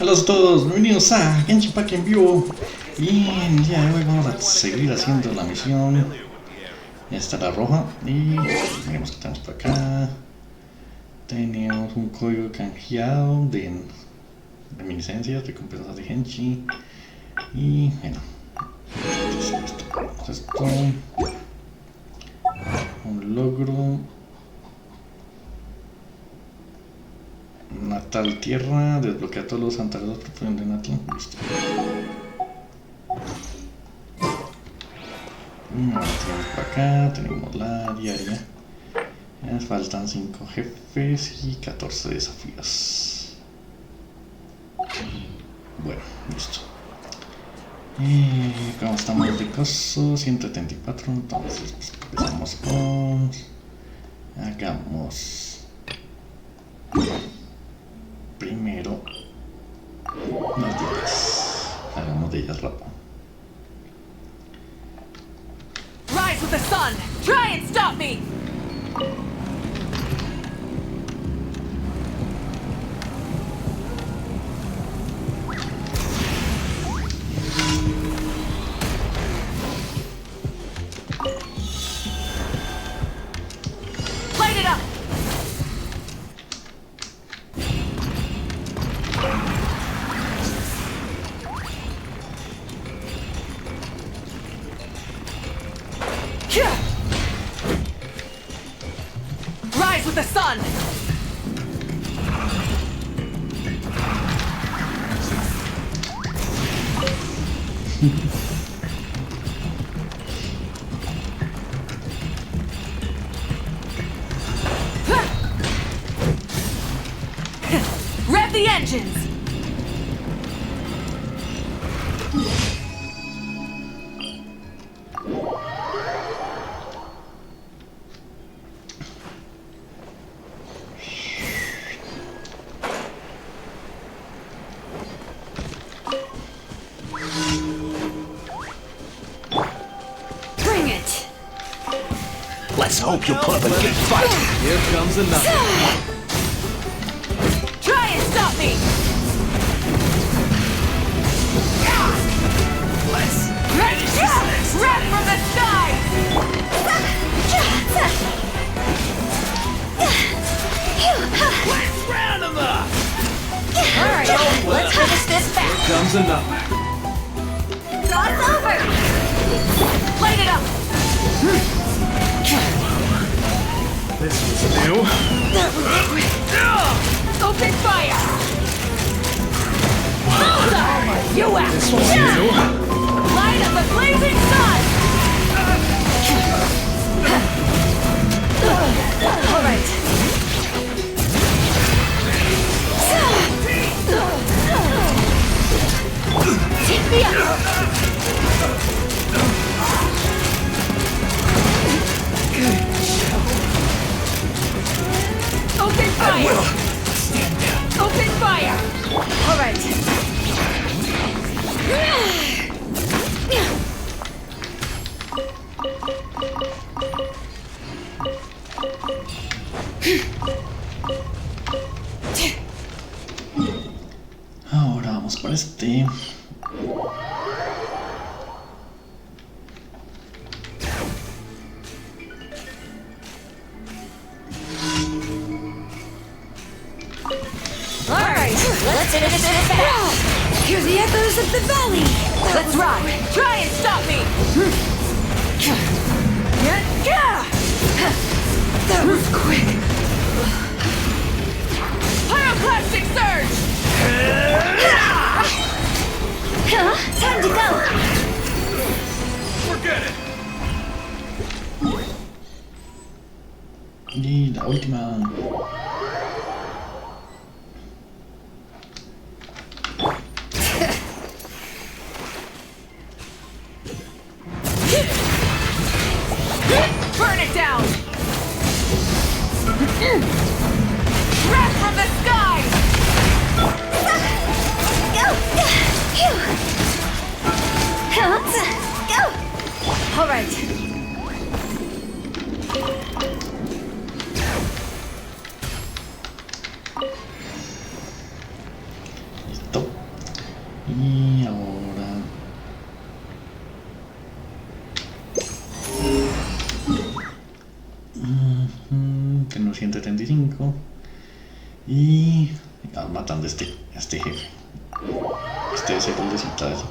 Hola a todos, bienvenidos a Genshin en vivo. Bien, ya de hoy vamos a seguir haciendo la misión. Ya está la roja y miremos que tenemos por acá. Tenemos un código canjeado de reminiscencias, recompensas de Genshin. Y bueno, esto, un logro. Natal Tierra, desbloquea todos los santuarios profundos de Natal. Listo. Tenemos por acá, tenemos la diaria. Nos faltan 5 jefes y 14 desafíos. Bueno, listo. Como estamos de coso, 174, entonces empezamos con... Hagamos... Primero las de ellas. Hagamos de ellas rápido. Rise with the sun! Try and stop me! Light it up! Rise with the sun! Rev the engines! Bring it! Let's hope you put up a good fight. Here comes another. Try and stop me! Let's finish this. Rap from the sky! Let's round them up. Alright, let's finish this Here fast! comes another. It's over! Light it up! This was new. Open fire! Bullseye! You out! This was new. Light up the blazing sun! Alright. Take me up! Open fire! Stand down. Open fire! Alright. Ahora vamos por este. Alright, let's finish this fast! Hear the echoes of the valley! Let's ride! Try and stop me! That was quick! Pyroclastic surge! Time to go! Forget it. Y la última. Burn it down! Wrath from the sky! Go! Alright. Y ahora... Tengo 175. Y... matando a este jefe. Este es el de Citlali.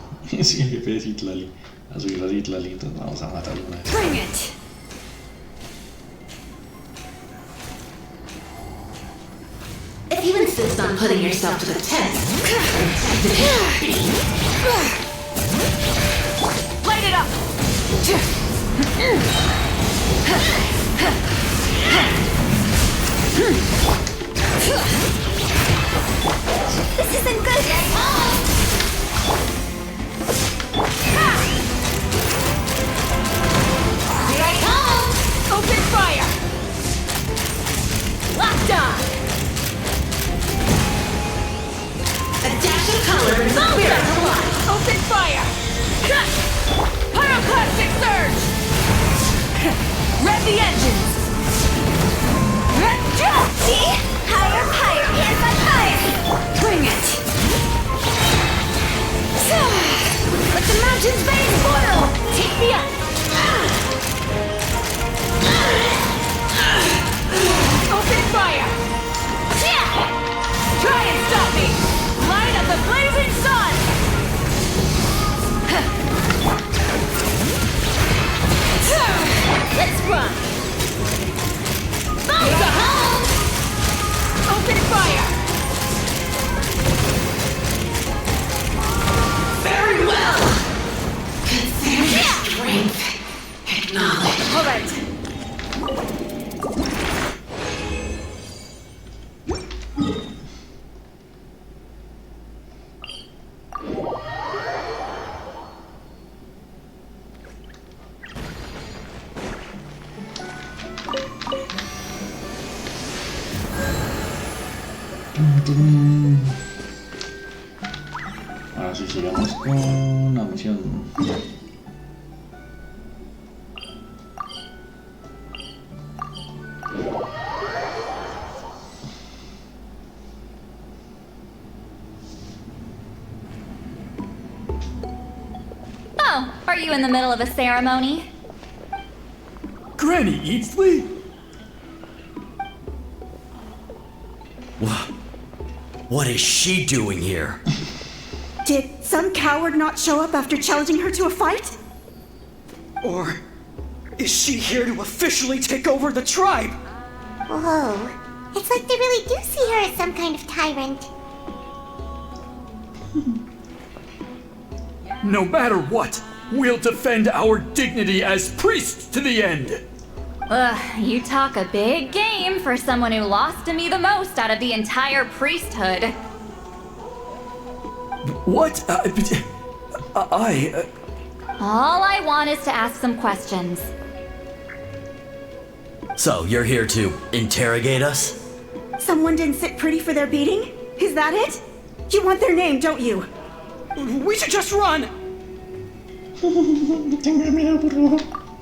Sí, el jefe de Citlali. A subir a Citlali, entonces vamos a matarlo una vez. Bring it! If you insist on putting yourself to the test, Light it up! This isn't good! Here I come! Open fire! Locked on! a dash of color is all we're alive. Open fire! Pyroclastic surge! Rev the engines! See? Higher, higher, here's my fire! Bring it! Let the mountain's veins boil! Take me up! Open fire! Try and stop me! Light up the blazing sun! Let's run! Bounce home! Open fire! Very well. Consider your strength. Acknowledge. All right. Ahora sí, sigamos con la misión. Oh, are you in the middle of a ceremony? Granny Eatsley? What is she doing here? Did some coward not show up after challenging her to a fight? Or is she here to officially take over the tribe? Whoa. It's like they really do see her as some kind of tyrant. No matter what, we'll defend our dignity as priests to the end. Ugh, you talk a big game for someone who lost to me the most out of the entire priesthood. What? All I want is to ask some questions. So, you're here to interrogate us? Someone didn't sit pretty for their beating? Is that it? You want their name, don't you? We should just run!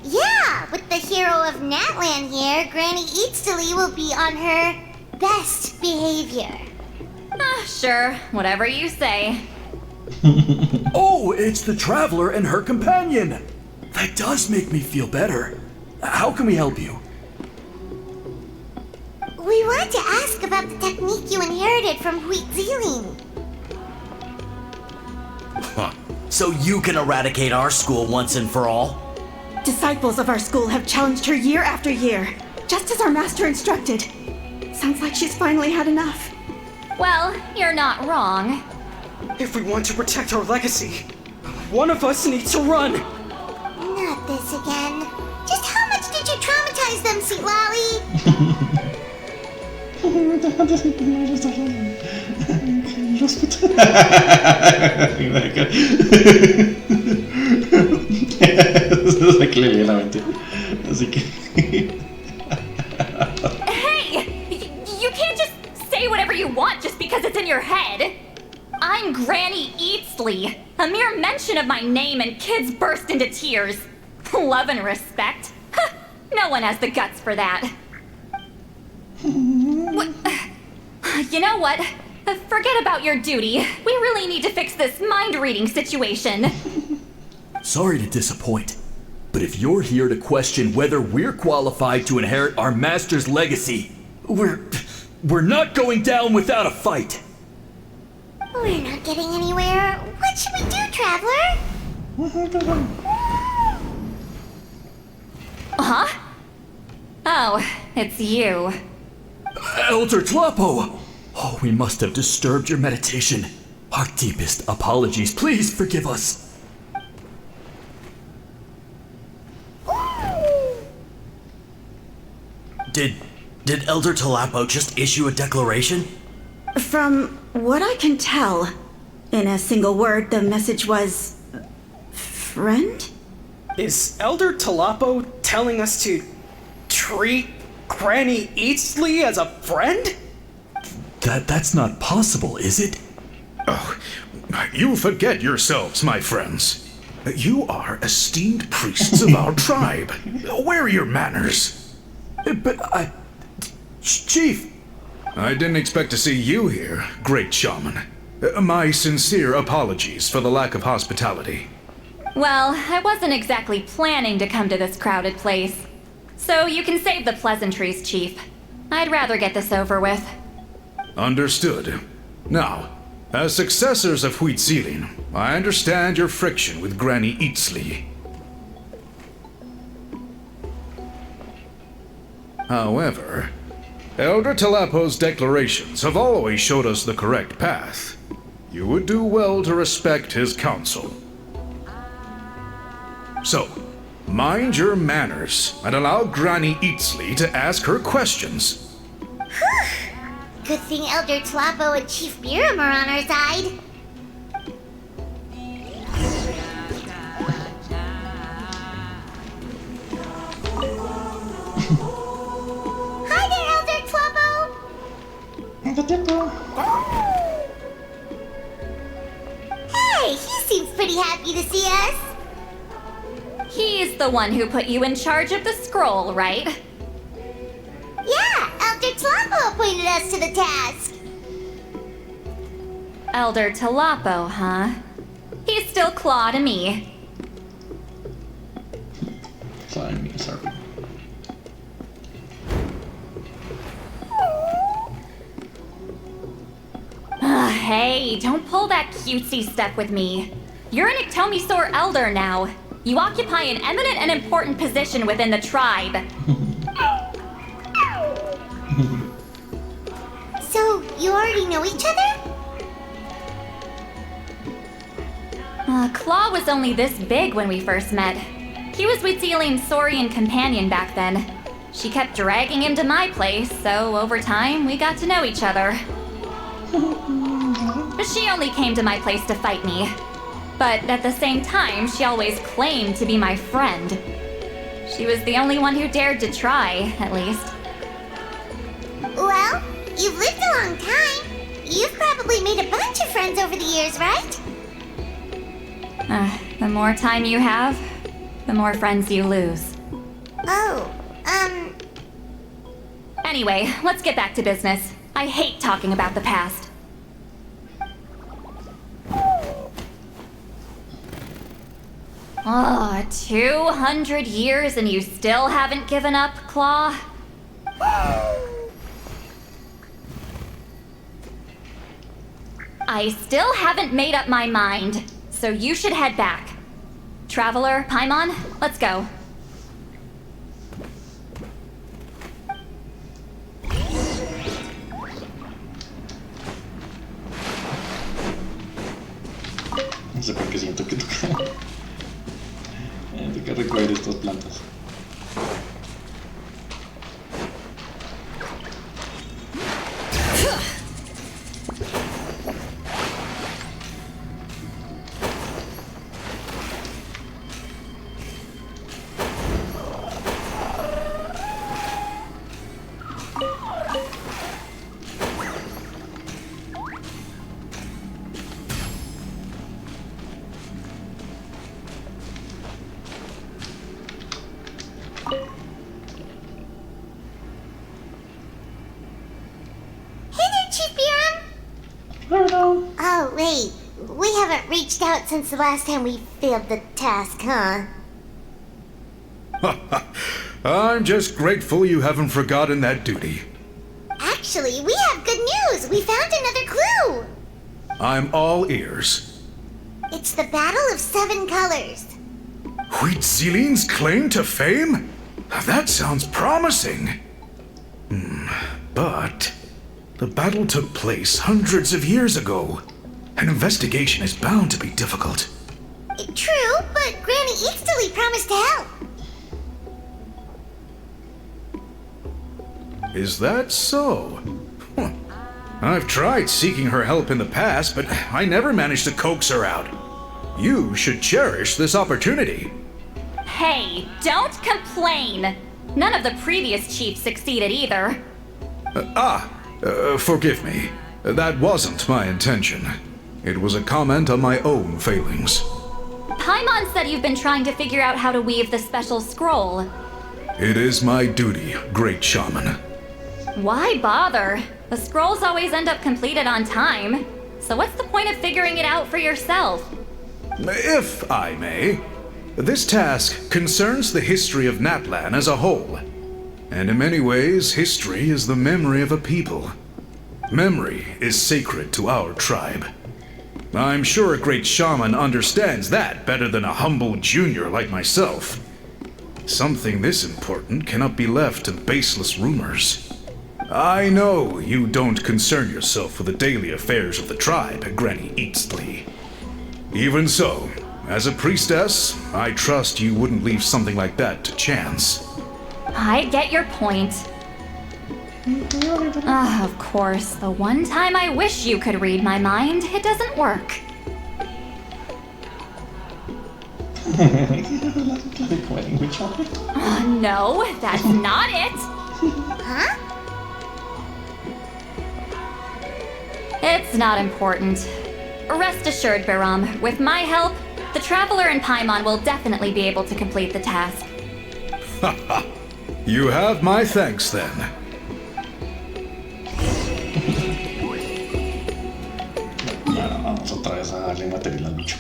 Yeah, with the hero of Natland here, Granny Eatsley will be on her best behavior. Sure, whatever you say. Oh, it's the traveler and her companion! That does make me feel better. How can we help you? We want to ask about the technique you inherited from Huitziling. Huh. So you can eradicate our school once and for all? Disciples of our school have challenged her year after year, just as our master instructed. Sounds like she's finally had enough. Well, you're not wrong. If we want to protect our legacy, one of us needs to run! Not this again. Just how much did you traumatize them, Citlali? Eso es que le leí la mente. Así que. Hey! You can't just say whatever you want just because it's in your head. I'm Granny Eatsley. A mere mention of my name and kids burst into tears. Love and respect. No one has the guts for that. You know what? Forget about your duty. We really need to fix this mind-reading situation. Sorry to disappoint, but if you're here to question whether we're qualified to inherit our master's legacy, we're not going down without a fight. We're not getting anywhere. What should we do, Traveler? Huh? Oh, it's you. Elder Tlapo! Oh, we must have disturbed your meditation. Our deepest apologies. Please forgive us. Did Elder Tlapo just issue a declaration? From what I can tell, in a single word, the message was... friend? Is Elder Tlapo telling us to treat Granny Eastly as a friend? That's not possible, is it? Oh, you forget yourselves, my friends. You are esteemed priests of our tribe. Where are your manners? But Chief! I didn't expect to see you here, great shaman. My sincere apologies for the lack of hospitality. Well, I wasn't exactly planning to come to this crowded place. So you can save the pleasantries, Chief. I'd rather get this over with. Understood. Now, as successors of Huitzilin, I understand your friction with Granny Eastly. However, Elder Tlapo's declarations have always showed us the correct path. You would do well to respect his counsel. So, mind your manners and allow Granny Eastly to ask her questions. Good thing Elder Tlapo and Chief Biram are on our side. Hi there, Elder Tlapo! Hey, he seems pretty happy to see us. He's the one who put you in charge of the scroll, right? Yeah, Elder Tlapo appointed us to the task. Elder Tlapo, huh? He's still Claw to me. Fine, me, sorry. Hey, don't pull that cutesy stuff with me. You're an Iktomisaur Elder now. You occupy an eminent and important position within the tribe. So, you already know each other? Claw was only this big when we first met. He was Huitzilin's Saurian companion back then. She kept dragging him to my place, so over time, we got to know each other. She only came to my place to fight me. But at the same time, she always claimed to be my friend. She was the only one who dared to try, at least. Well, you've lived a long time. You've probably made a bunch of friends over the years, right? The more time you have, the more friends you lose. Oh, Anyway, let's get back to business. I hate talking about the past. Oh, 200 years and you still haven't given up, Claw? I still haven't made up my mind, so you should head back. Traveler, Paimon, let's go. No sé por qué siento que toca recoger estas plantas. Oh, wait. We haven't reached out since the last time we failed the task, huh? I'm just grateful you haven't forgotten that duty. Actually, we have good news. We found another clue. I'm all ears. It's the Battle of Seven Colors. Huitziline's claim to fame? That sounds promising. But the battle took place hundreds of years ago. An investigation is bound to be difficult. True, but Granny Easterly promised to help. Is that so? I've tried seeking her help in the past, but I never managed to coax her out. You should cherish this opportunity. Hey, don't complain. None of the previous chiefs succeeded either. Forgive me. That wasn't my intention. It was a comment on my own failings. Paimon said you've been trying to figure out how to weave the special scroll. It is my duty, great shaman. Why bother? The scrolls always end up completed on time. So what's the point of figuring it out for yourself? If I may, this task concerns the history of Natlan as a whole. And in many ways, history is the memory of a people. Memory is sacred to our tribe. I'm sure a great shaman understands that better than a humble junior like myself. Something this important cannot be left to baseless rumors. I know you don't concern yourself with the daily affairs of the tribe, Granny Easterly. Even so, as a priestess, I trust you wouldn't leave something like that to chance. I get your point. Of course, the one time I wish you could read my mind, it doesn't work. No, that's not it. Huh? It's not important. Rest assured, Biram, with my help, the Traveler and Paimon will definitely be able to complete the task. Haha. You have my thanks then. Bueno, vamos otra vez a darle material al bicho.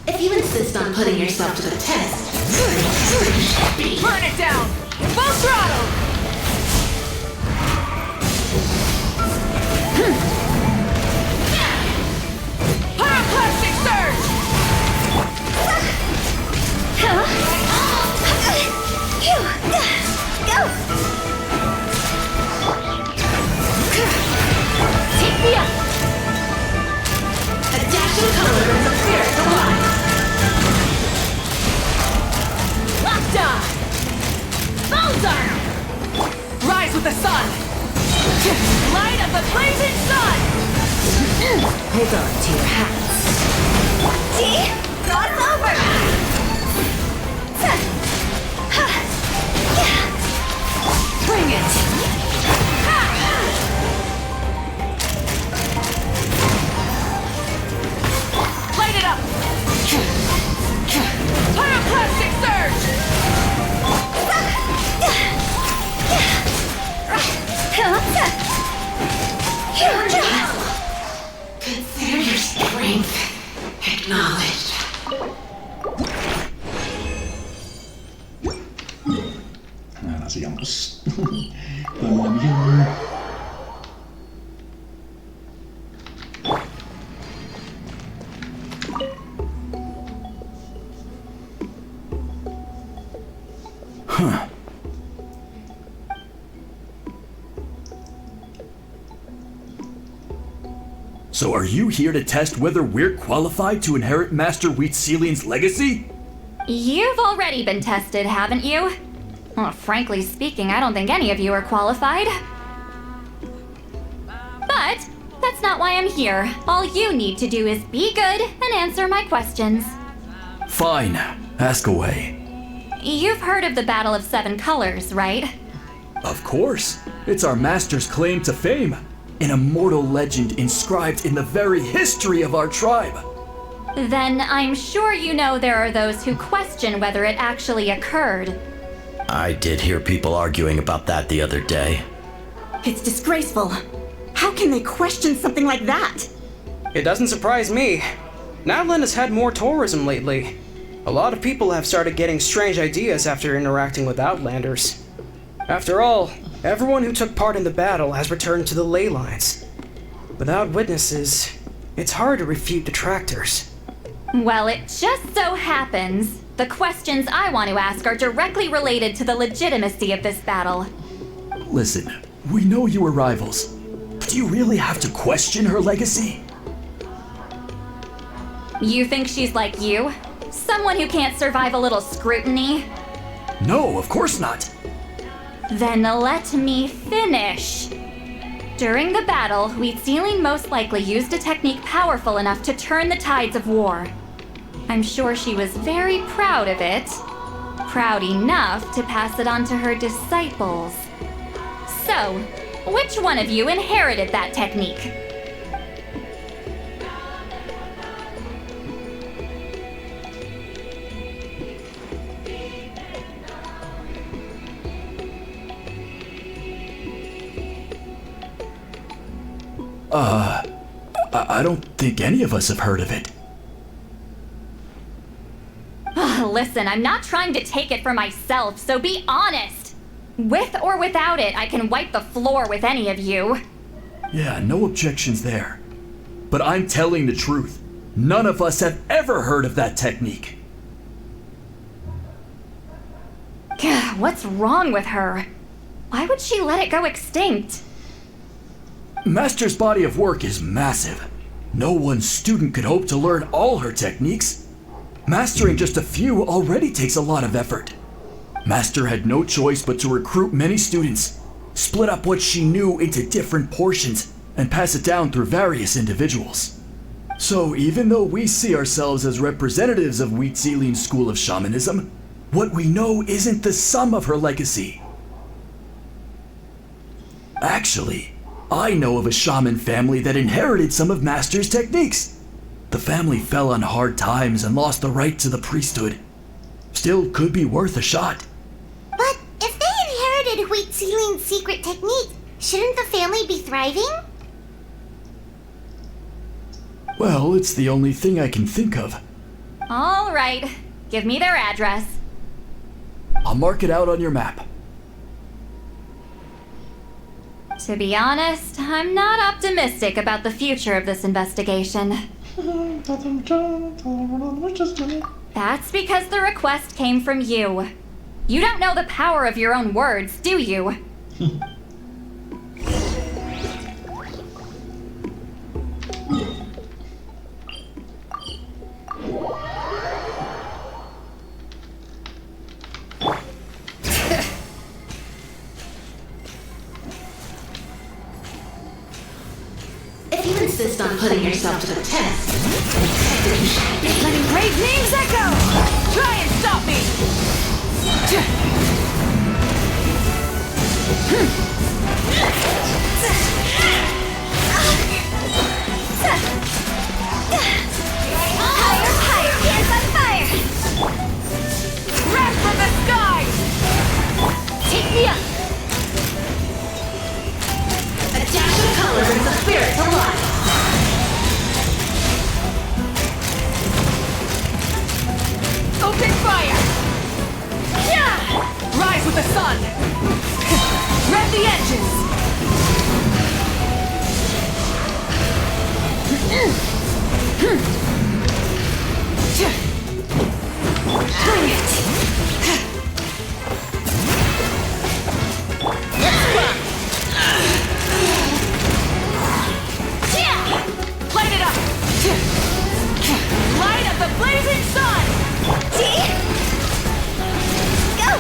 If you insist on putting yourself to the test, Burn it down! Full throttle! Pyroclastic surge! Go! Take me up! a dash of color in the spirit of life. Lockdown! Bullseye! Rise with the sun! Light of the blazing sun! Hold on to your hats. See? It's over! Bring it! Light it up! Pyroclastic surge! Consider your strength acknowledged. Ahora sigamos. Con el avión. So are you here to test whether we're qualified to inherit Master Huitziline's legacy? You've already been tested, haven't you? Well, frankly speaking, I don't think any of you are qualified. But that's not why I'm here. All you need to do is be good and answer my questions. Fine, ask away. You've heard of the Battle of Seven Colors, right? Of course, it's our master's claim to fame. An immortal legend inscribed in the very history of our tribe. Then I'm sure you know there are those who question whether it actually occurred. I did hear people arguing about that the other day. It's disgraceful. How can they question something like that? It doesn't surprise me. Natlan has had more tourism lately. A lot of people have started getting strange ideas after interacting with Outlanders. After all, everyone who took part in the battle has returned to the ley lines. Without witnesses, it's hard to refute detractors. Well, it just so happens the questions I want to ask are directly related to the legitimacy of this battle. Listen, we know you were rivals. Do you really have to question her legacy? You think she's like you? Someone who can't survive a little scrutiny? No, of course not. Then let me finish. During the battle, Wheatsealing most likely used a technique powerful enough to turn the tides of war. I'm sure she was very proud of it. Proud enough to pass it on to her disciples. So, which one of you inherited that technique? I don't think any of us have heard of it. Listen, I'm not trying to take it for myself, so be honest. With or without it, I can wipe the floor with any of you. Yeah, no objections there. But I'm telling the truth. None of us have ever heard of that technique. What's wrong with her? Why would she let it go extinct? Master's body of work is massive. No one student could hope to learn all her techniques. Mastering just a few already takes a lot of effort. Master had no choice but to recruit many students, split up what she knew into different portions, and pass it down through various individuals. So even though we see ourselves as representatives of Wheatsealing's school of shamanism, what we know isn't the sum of her legacy. Actually, I know of a shaman family that inherited some of Master's techniques. The family fell on hard times and lost the right to the priesthood. Still could be worth a shot. But if they inherited Wheatsealing's secret technique, shouldn't the family be thriving? Well, it's the only thing I can think of. All right, give me their address. I'll mark it out on your map. To be honest, I'm not optimistic about the future of this investigation. That's because the request came from you. You don't know the power of your own words, do you? If you insist on putting yourself to the test, Letting great names echo! Try and stop me! Higher, higher, hands on fire! Wrath from the sky! Take me up! a dash of color brings the spirit to life. Open fire! Yeah! Rise with the sun! Rev the engines! Bring it! Light it up! Light up the blazing sun! Go!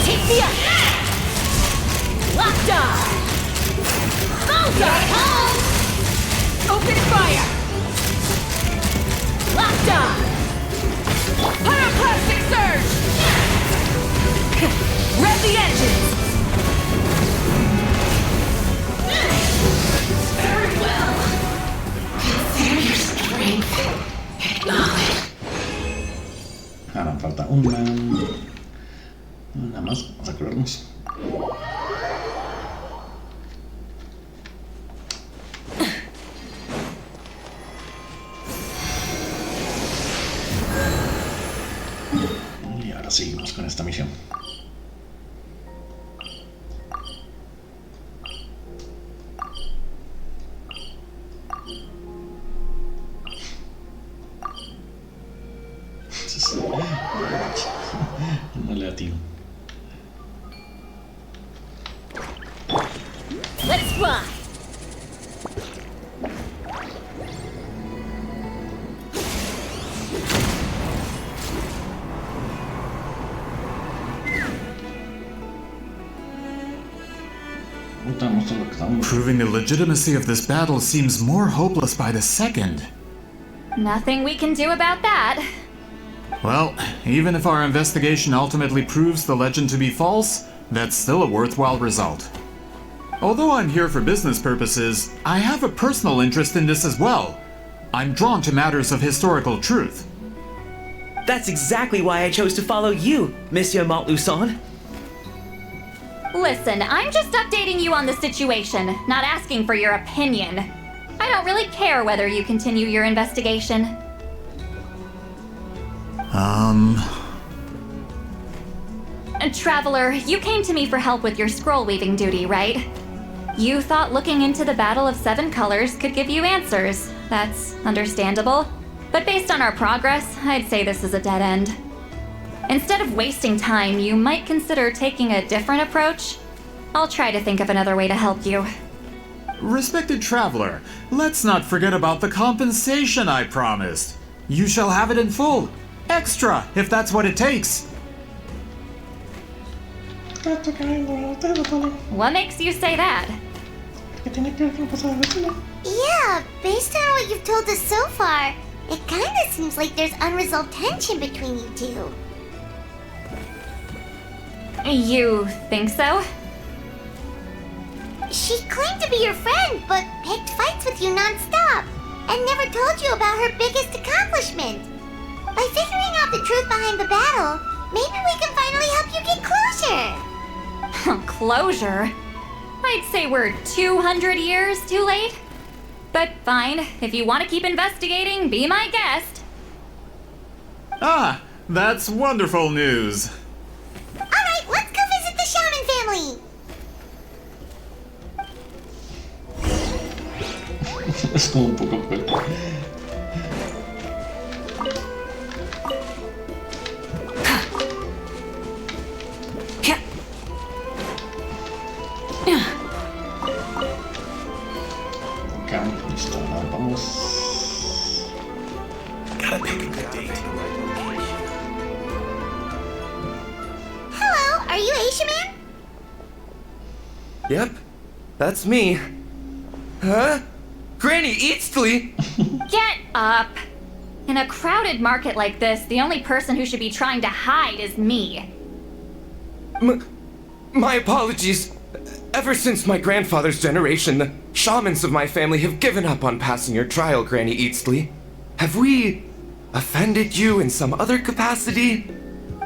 Take me up! Locked on! Bullseye! Open fire! Locked on! Pyroclastic surge! Rev the engines! una más, vamos a curarnos. Y ahora seguimos con esta misión. No le atino. Let's fly. Proving the legitimacy of this battle seems more hopeless by the second. Nothing we can do about that. Well, even if our investigation ultimately proves the legend to be false, that's still a worthwhile result. Although I'm here for business purposes, I have a personal interest in this as well. I'm drawn to matters of historical truth. That's exactly why I chose to follow you, Monsieur Montluçon. Listen, I'm just updating you on the situation, not asking for your opinion. I don't really care whether you continue your investigation. Traveler, you came to me for help with your scroll weaving duty, right? You thought looking into the Battle of Seven Colors could give you answers. That's understandable. But based on our progress, I'd say this is a dead end. Instead of wasting time, you might consider taking a different approach. I'll try to think of another way to help you. Respected traveler, let's not forget about the compensation I promised. You shall have it in full. Extra, if that's what it takes. What makes you say that? Yeah, based on what you've told us so far, it kinda seems like there's unresolved tension between you two. You think so? She claimed to be your friend, but picked fights with you non-stop, and never told you about her biggest accomplishment. By figuring out the truth behind the battle, maybe we can finally help you get closure. Closure? I'd say we're 200 years too late. But fine, if you want to keep investigating, be my guest. Ah, that's wonderful news. Alright, let's go visit the Shaman family. Es como un poco fuerte. Listo, ahora vamos. Gotta pick a good date. Hello, are you Asia Man? Yep, that's me. Huh? Granny Eatsley! Get up! In a crowded market like this, the only person who should be trying to hide is me. My apologies. Ever since my grandfather's generation, the shamans of my family have given up on passing your trial, Granny Eatsley. Have we offended you in some other capacity?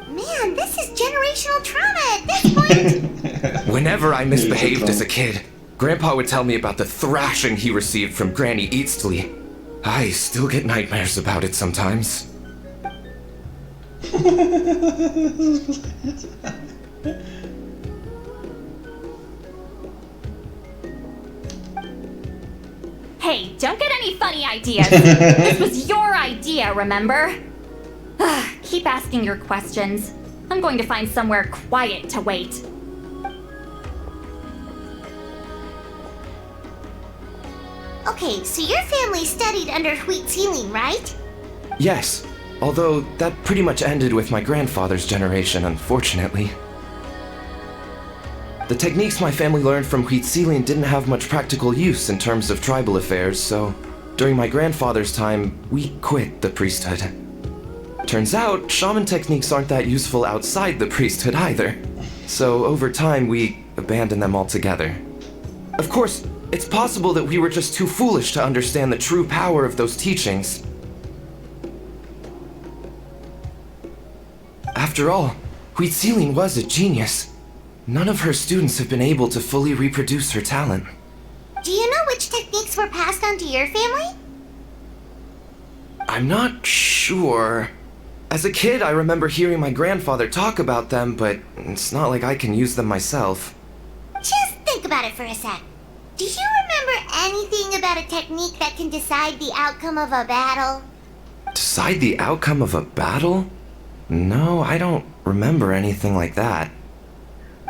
Man, this is generational trauma at this point. Whenever I misbehaved as a kid, Grandpa would tell me about the thrashing he received from Granny Eatsley. I still get nightmares about it sometimes. Hey, don't get any funny ideas. This was your idea, remember? Keep asking your questions. I'm going to find somewhere quiet to wait. Okay, so your family studied under Wheat Ceiling, right? Yes, although that pretty much ended with my grandfather's generation, unfortunately. The techniques my family learned from Wheat Ceiling didn't have much practical use in terms of tribal affairs, so during my grandfather's time, we quit the priesthood. Turns out, shaman techniques aren't that useful outside the priesthood either. So over time, we abandoned them altogether. Of course, it's possible that we were just too foolish to understand the true power of those teachings. After all, Citlali was a genius. None of her students have been able to fully reproduce her talent. Do you know which techniques were passed on to your family? I'm not sure. As a kid, I remember hearing my grandfather talk about them, but it's not like I can use them myself. Just think about it for a sec. Do you remember anything about a technique that can decide the outcome of a battle? Decide the outcome of a battle? No, I don't remember anything like that.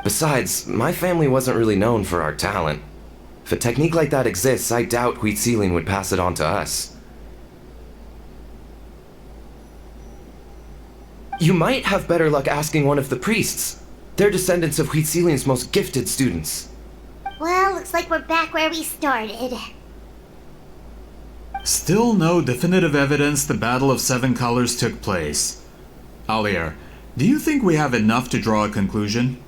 Besides, my family wasn't really known for our talent. If a technique like that exists, I doubt Citlali would pass it on to us. You might have better luck asking one of the priests. They're descendants of Citlali's most gifted students. Well, looks like we're back where we started. Still no definitive evidence the Battle of Seven Colors took place. Alier, do you think we have enough to draw a conclusion?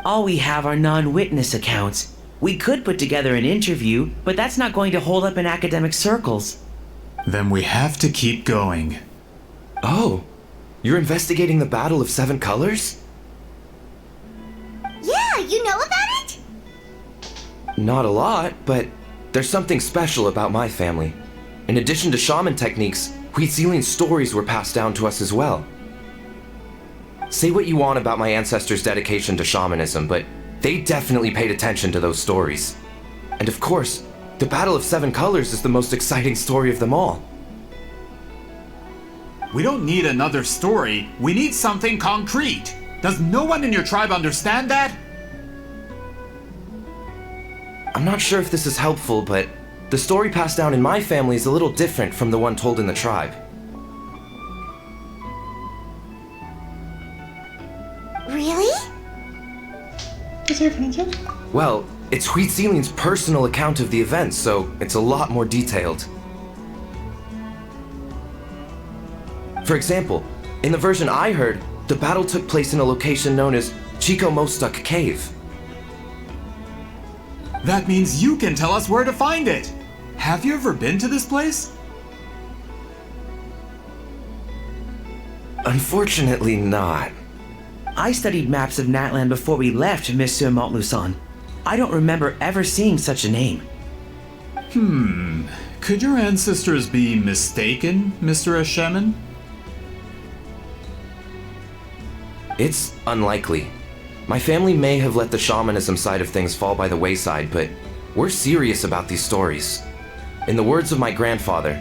All we have are non-witness accounts. We could put together an interview, but that's not going to hold up in academic circles. Then we have to keep going. Oh, you're investigating the Battle of Seven Colors? Yeah, you know about it? Not a lot, but there's something special about my family. In addition to shaman techniques, Citlali's stories were passed down to us as well. Say what you want about my ancestors' dedication to shamanism, but they definitely paid attention to those stories. And of course, the Battle of Seven Colors is the most exciting story of them all. We don't need another story, we need something concrete. Does no one in your tribe understand that? I'm not sure if this is helpful, but the story passed down in my family is a little different from the one told in the tribe. Really? Well, it's Citlali's personal account of the events, so it's a lot more detailed. For example, in the version I heard, the battle took place in a location known as Chico Mostuk Cave. That means you can tell us where to find it. Have you ever been to this place? Unfortunately not. I studied maps of Natland before we left, Monsieur Montluçon. I don't remember ever seeing such a name. Could your ancestors be mistaken, Mr. Shaman? It's unlikely. My family may have let the shamanism side of things fall by the wayside, but we're serious about these stories. In the words of my grandfather,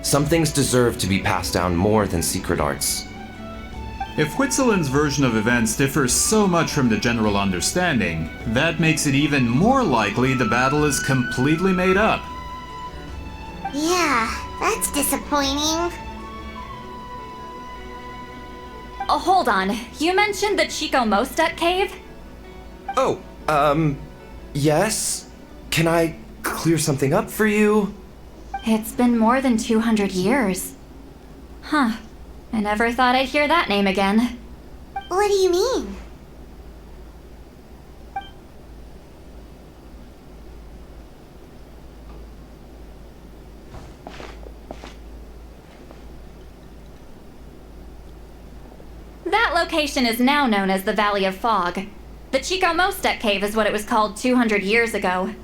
some things deserve to be passed down more than secret arts. If Citlali's version of events differs so much from the general understanding, that makes it even more likely the battle is completely made up. Yeah, that's disappointing. Oh, hold on. You mentioned the Chico Mostuk cave? Oh, yes? Can I clear something up for you? It's been more than 200 years. Huh. I never thought I'd hear that name again. What do you mean? That location is now known as the Valley of Fog. The Chico Mostuk cave is what it was called 200 years ago.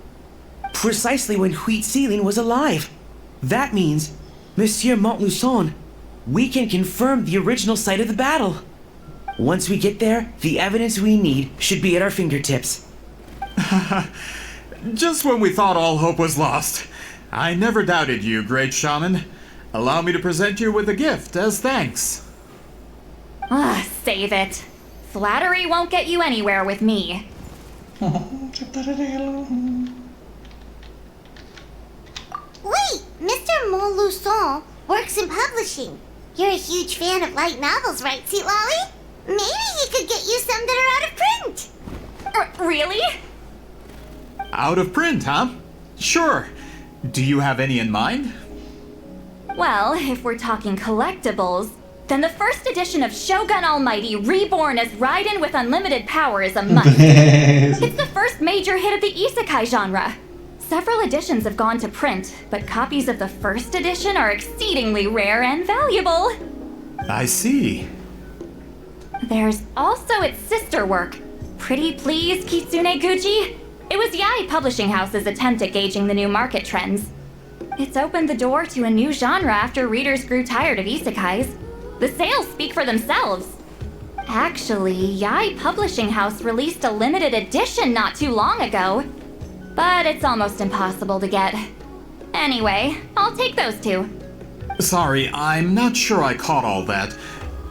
Precisely when Citlali was alive. That means, Monsieur Montluçon, we can confirm the original site of the battle. Once we get there, the evidence we need should be at our fingertips. Just when we thought all hope was lost. I never doubted you, great shaman. Allow me to present you with a gift as thanks. Save it. Flattery won't get you anywhere with me. Wait, Mr. Montluçon works in publishing. You're a huge fan of light novels, right, Citlali? Maybe he could get you some that are out of print. Really? Out of print, huh? Sure. Do you have any in mind? Well, if we're talking collectibles, then the first edition of Shogun Almighty Reborn as Raiden with Unlimited Power is a must. It's the first major hit of the isekai genre. Several editions have gone to print, but copies of the first edition are exceedingly rare and valuable. I see. There's also its sister work, Pretty Please Kitsune Guji. It was Yae Publishing House's attempt at gauging the new market trends. It's opened the door to a new genre after readers grew tired of isekais. The sales speak for themselves. Actually, Yae Publishing House released a limited edition not too long ago. But it's almost impossible to get. Anyway, I'll take those two. Sorry, I'm not sure I caught all that.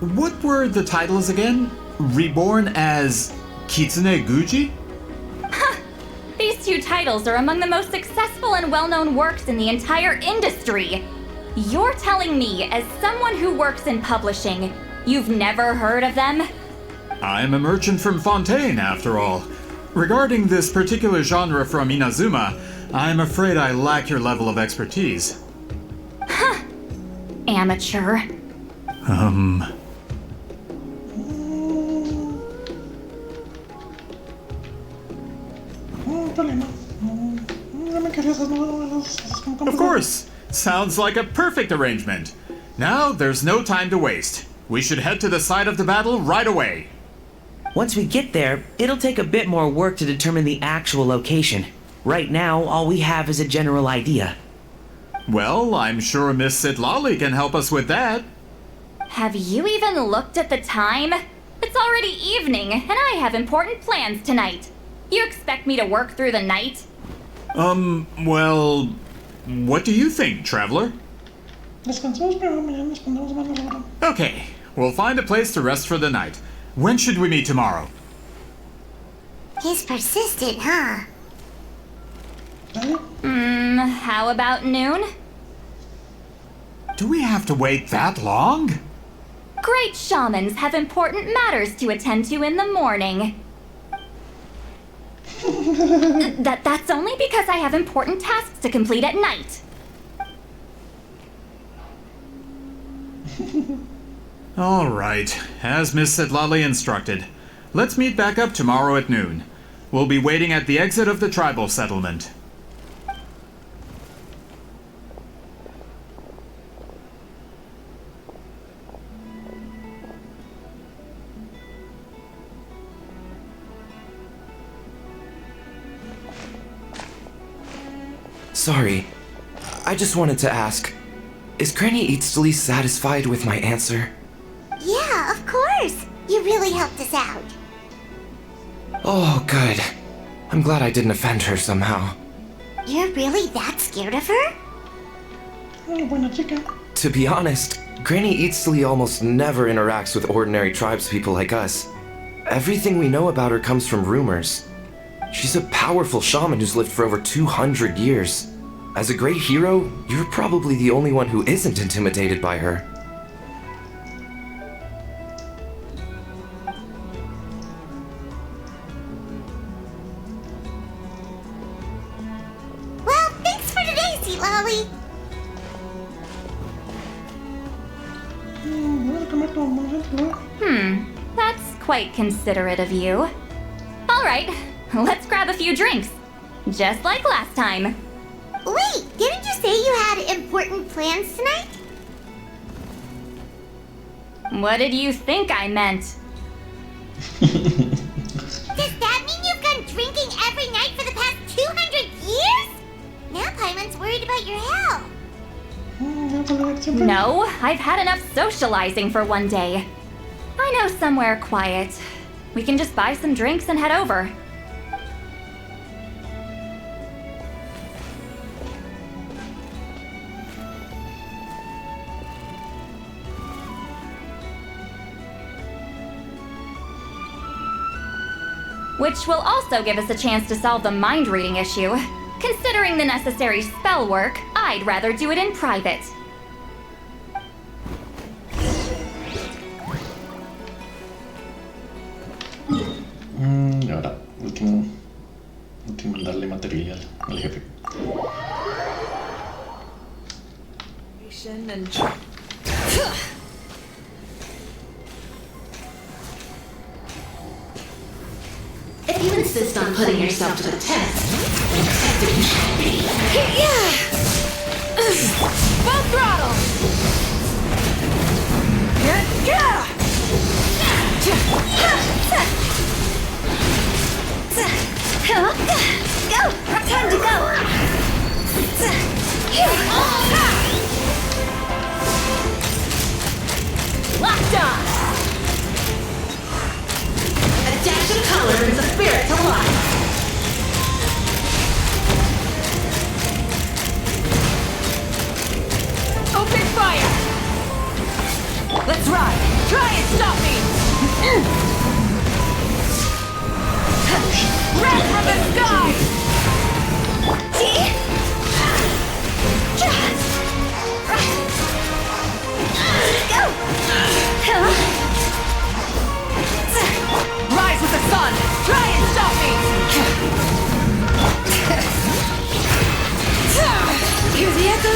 What were the titles again? Reborn as Kitsune Guji? These two titles are among the most successful and well-known works in the entire industry. You're telling me, as someone who works in publishing, you've never heard of them? I'm a merchant from Fontaine, after all. Regarding this particular genre from Inazuma, I'm afraid I lack your level of expertise. Amateur. Of course! Sounds like a perfect arrangement. Now, there's no time to waste. We should head to the site of the battle right away. Once we get there, it'll take a bit more work to determine the actual location. Right now, all we have is a general idea. Well, I'm sure Miss Citlali can help us with that. Have you even looked at the time? It's already evening, and I have important plans tonight. You expect me to work through the night? Well, what do you think, traveler? Okay, we'll find a place to rest for the night. When should we meet tomorrow? He's persistent, huh? How about noon? Do we have to wait that long? Great shamans have important matters to attend to in the morning. That's only because I have important tasks to complete at night. All right, as Miss Citlali instructed. Let's meet back up tomorrow at noon. We'll be waiting at the exit of the tribal settlement. Sorry. I just wanted to ask, is Granny Eatsley satisfied with my answer? Yeah, of course. You really helped us out. Oh, good. I'm glad I didn't offend her somehow. You're really that scared of her? To be honest, Granny Eatsley almost never interacts with ordinary tribespeople like us. Everything we know about her comes from rumors. She's a powerful shaman who's lived for over 200 years. As a great hero, you're probably the only one who isn't intimidated by her. Well, thanks for today, Citlali. That's quite considerate of you. All right, let's grab a few drinks. Just like last time. Wait, didn't you say you had important plans tonight? What did you think I meant? Does that mean you've gone drinking every night for the past 200 years? Now Paimon's worried about your health. No, I've had enough socializing for one day. I know somewhere quiet. We can just buy some drinks and head over. Which will also give us a chance to solve the mind reading issue. Considering the necessary spell work, I'd rather do it in private. Y ahora, último darle material al jefe. If you insist on putting yourself to the test, then tested you shall be. Full throttle!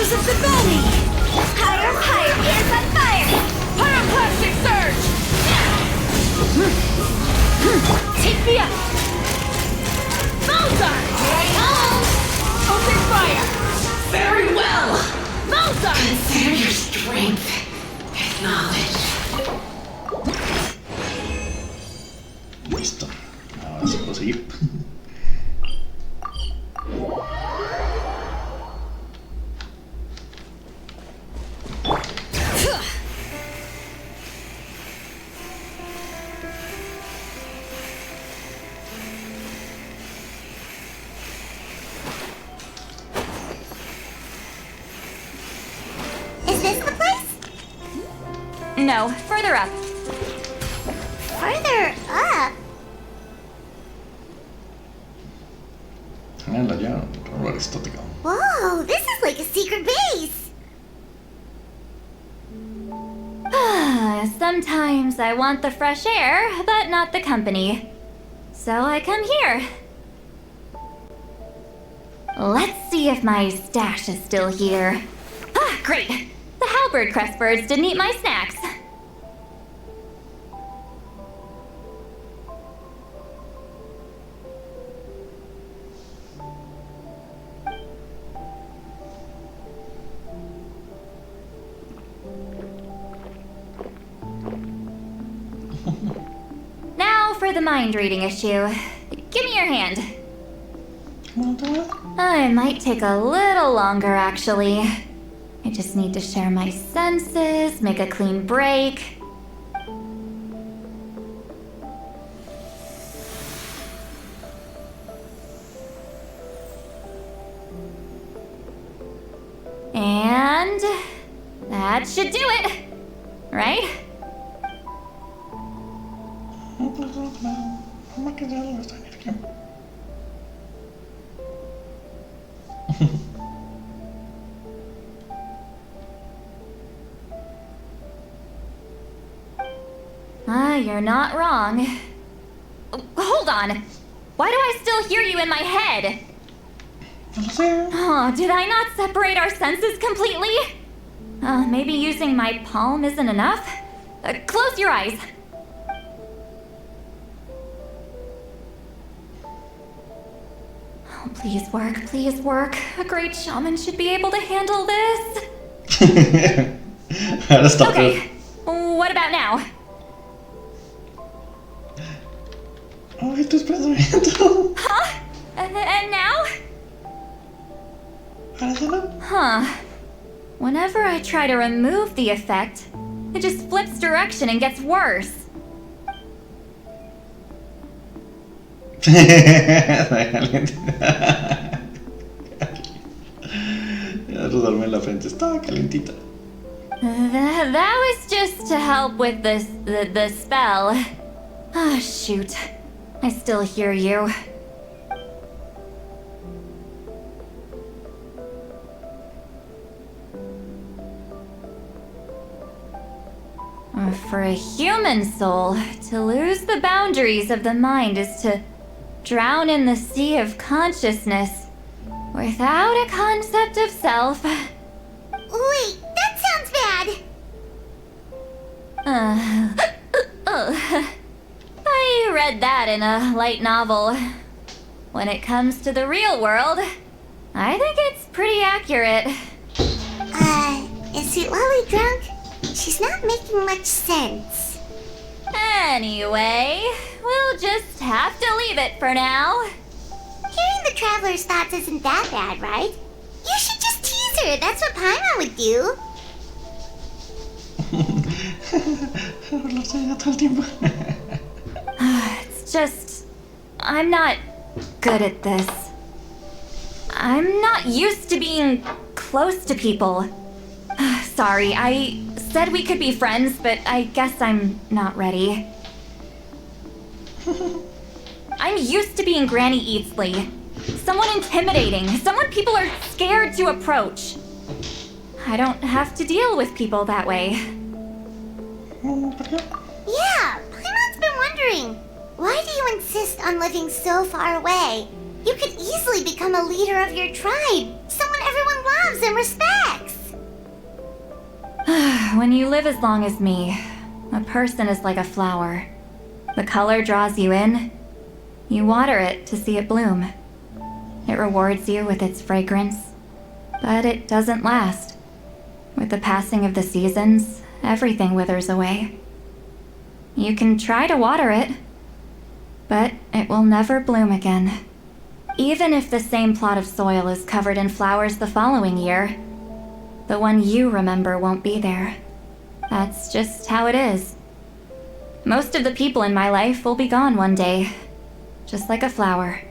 Gladiators of the Valley! Higher, higher, ears on fire! Pyroclastic Surge! Take me up! Bullseye! Right on! Open fire! Very well! Bullseye! Consider your strength acknowledged. Listo. Ahora sí puedo seguir. Is this the place? No, further up. Further up? Ah, la llave. Todo aristótico. Whoa, this is like a secret base. Sometimes I want the fresh air, but not the company. So I come here. Let's see if my stash is still here. Ah, great! The halberd crest birds didn't eat my snacks. Now for the mind reading issue. Give me your hand. It might take a little longer, actually. I just need to share my senses, make a clean break. And that should do it, right? You're not wrong. Hold on. Why do I still hear you in my head? Oh, did I not separate our senses completely? Maybe using my palm isn't enough? Close your eyes. Oh, please work, please work. A great shaman should be able to handle this. Okay, what about now? Oh, esto es pensamiento. Huh? And now? Huh. Whenever I try to remove the effect, it just flips direction and gets worse. Rodarme en la frente, estaba calentita. That was just to help with the spell. Ah, shoot. I still hear you. For a human soul, to lose the boundaries of the mind is to drown in the sea of consciousness without a concept of self. Wait, that sounds bad. I read that in a light novel. When it comes to the real world, I think it's pretty accurate. Is Citlali drunk? She's not making much sense. Anyway, we'll just have to leave it for now. Hearing the traveler's thoughts isn't that bad, right? You should just tease her. That's what Paimon would do. It's just... I'm not good at this. I'm not used to being close to people. Sorry, I said we could be friends, but I guess I'm not ready. I'm used to being Granny Eatsley. Someone intimidating, someone people are scared to approach. I don't have to deal with people that way. Yeah, Paimon's been wondering. Why do you insist on living so far away? You could easily become a leader of your tribe, someone everyone loves and respects. When you live as long as me, a person is like a flower. The color draws you in. You water it to see it bloom. It rewards you with its fragrance, but it doesn't last. With the passing of the seasons, everything withers away. You can try to water it, but it will never bloom again. Even if the same plot of soil is covered in flowers the following year, the one you remember won't be there. That's just how it is. Most of the people in my life will be gone one day, just like a flower.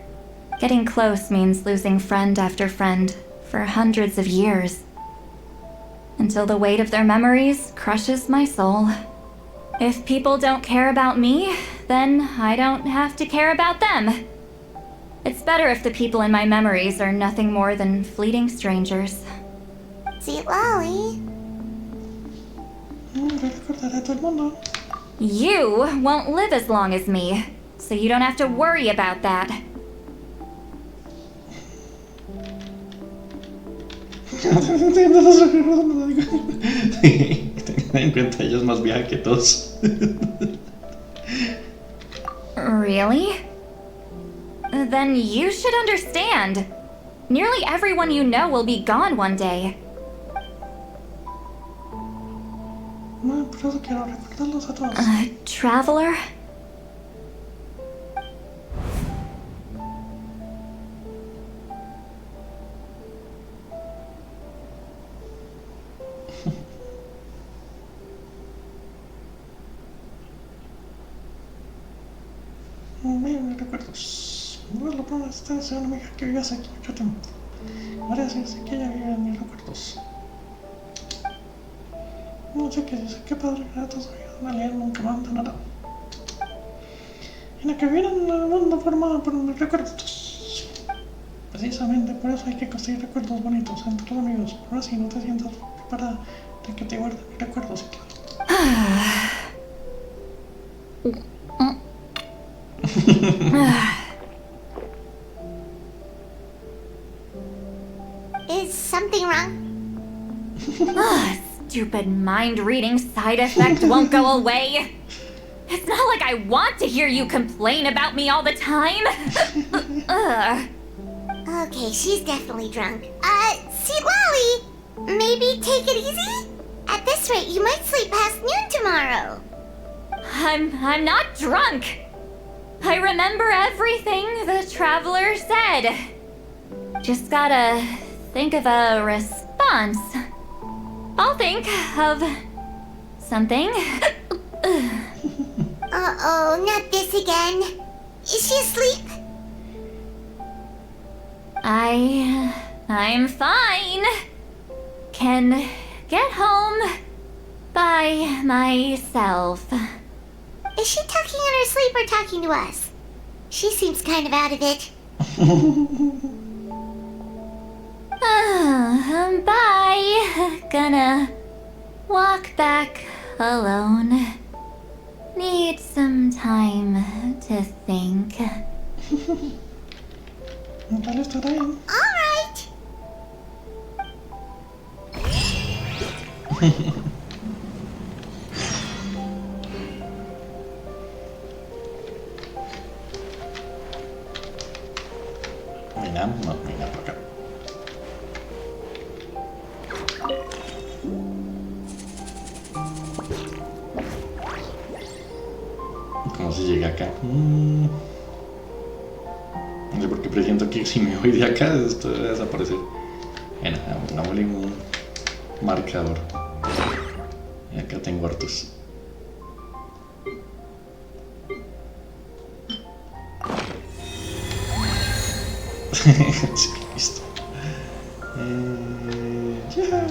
Getting close means losing friend after friend for hundreds of years, until the weight of their memories crushes my soul. If people don't care about me, then I don't have to care about them. It's better if the people in my memories are nothing more than fleeting strangers. Citlali. You won't live as long as me, so you don't have to worry about that. Ten en cuenta, ella es más vieja que todos. Really? Then you should understand. Nearly everyone you know will be gone one day. No, por eso quiero recordarlos a todos. A traveler? Recuerdos. No lo puedo estar, soy una amiga que vive hace mucho tiempo. Varias veces que ella vive en mis recuerdos. No sé qué padre que era toda vida. Alguien nunca manda nada. En la que viene en el mundo formado por mis recuerdos. Precisamente por eso hay que construir recuerdos bonitos entre los amigos. Ahora sí no te sientas preparada de que te guarden mis recuerdos, Is something wrong? Stupid mind-reading side effect won't go away. It's not like I want to hear you complain about me all the time. Okay, she's definitely drunk. Citlali, maybe take it easy? At this rate, you might sleep past noon tomorrow. I'm not drunk. I remember everything the traveler said. Just gotta think of a response. I'll think of something. Uh-oh, not this again. Is she asleep? I'm fine. Can get home by myself. Is she talking in her sleep or talking to us? She seems kind of out of it. Bye. Gonna walk back alone. Need some time to think. Alright. No, mira por acá. ¿Cómo se llega acá? No sé por qué presiento que si me voy de acá esto debe desaparecer. Bueno, hagámosle un marcador. Y acá tengo hartos. Sí, listo. Ya.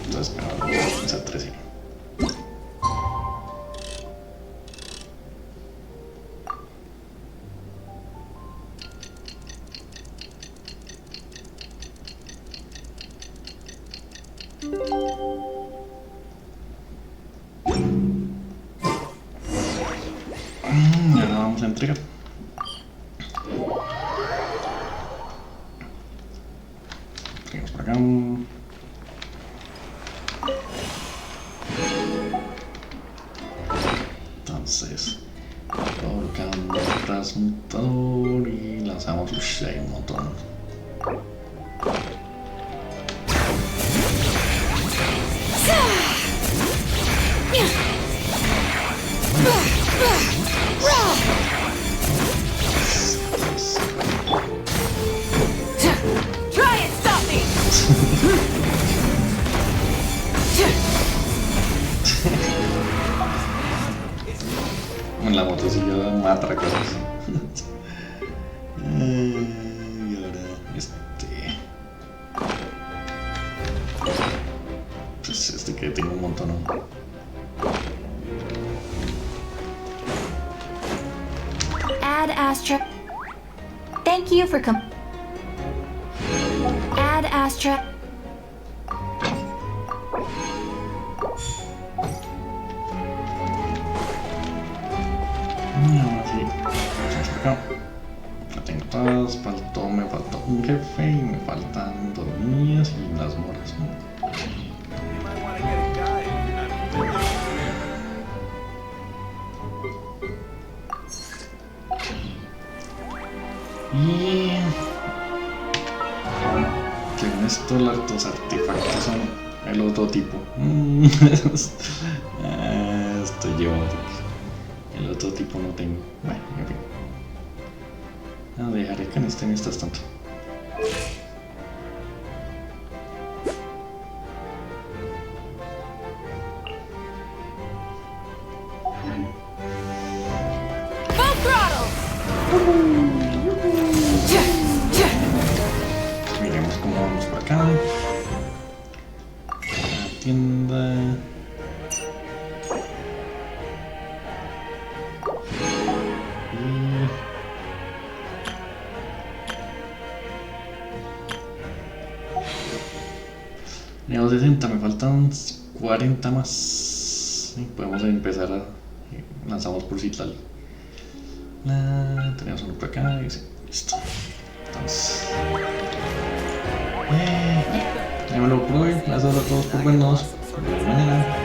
Entonces, voy a pensar 13. Y ahora vamos a entregar. diferentes. Colocamos el transmutador y lanzamos. Uy, hay un montón. Try and stop me! En la motosilla mata cosas. Y ahora pues que tengo un montón, ¿no? Add Astra. Thank you for Add Astra. Ahora sí, vamos por acá. Ya tengo todas, me faltó un jefe y me faltan 2 niñas y las moras, ¿no? Y según esto, los artefactos son el otro tipo. Esto lleva el otro tipo no tengo. Bueno, en fin. No, dejaré que en este mientras tanto. Full throttle! Miremos cómo vamos por acá. La tienda. Tenemos 60, me faltan 40 más. Y podemos empezar a. Lanzamos por Citlali. Tenemos uno por acá y listo. Entonces. Ya me lo probé. Gracias a todos por vernos. Nos vemos mañana.